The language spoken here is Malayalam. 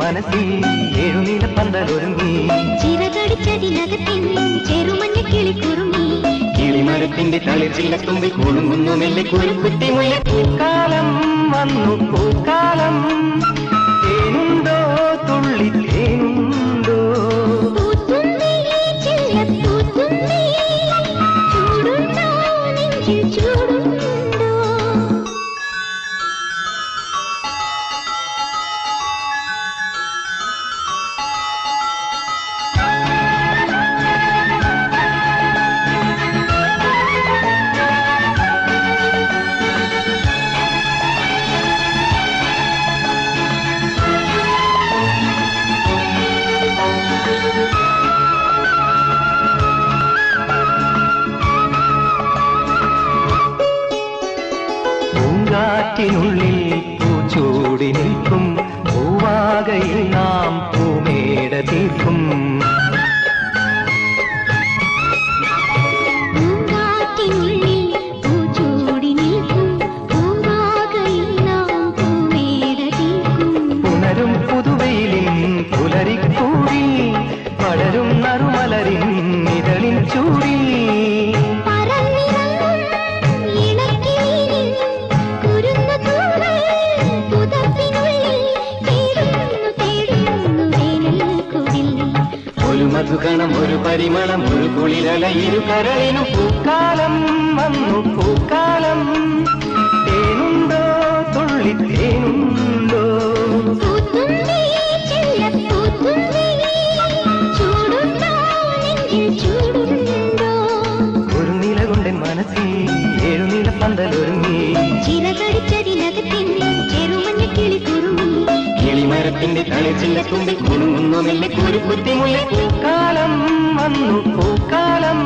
മനസ്സിൽ ഏഴുനീല പന്തലൊരുങ്ങി ചിറകടിച്ചതിനകത്തിൻ ചെറുമഞ്ഞ കിളിക്കുറുങ്ങി കിളിമരത്തിന്റെ തളിർച്ചില്ലത്തുമ്പിൽ കുളുങ്ങുന്നു മെല്ലെ കുരുക്കുത്തി മുല്ല പൂക്കാലം വന്നു പൂക്കാലം തേനുണ്ടോ തുള്ളി തേനുണ്ടോ ുള്ളിൽ പൂച്ചൂടി നിൽക്കും പൂവാകയിൽ നാം പൂമേട തീർക്കും പുനരും പുതുവെയിലിൻ പുലരിക്കൂടി വളരും നറുമലരിൻ നിഴലിൻ ചൂടി മധുഗണം ഒരു പരിമളം ഒരു കുളിരല ഇരു കരളിനും പൂക്കാലം വന്നു പൂക്കാലം തേനുണ്ടോ തുള്ളി തേനുണ്ടോ ഒരു നിലകൊണ്ടൻ മനസ്സിൽ ഏഴുനീല പന്തലൊരുങ്ങി ചിറകടിച്ചതിനകത്തിൻ ചെറുമഞ്ഞ കിളിക്കുറുങ്ങി കിളിമരത്തിന്റെ തളിർച്ചില്ലത്തുമ്പിൽ കുളുങ്ങുന്നു മെല്ലെ കുരുക്കുത്തി മുല്ല പൂക്കാലം വന്നു പൂക്കാലം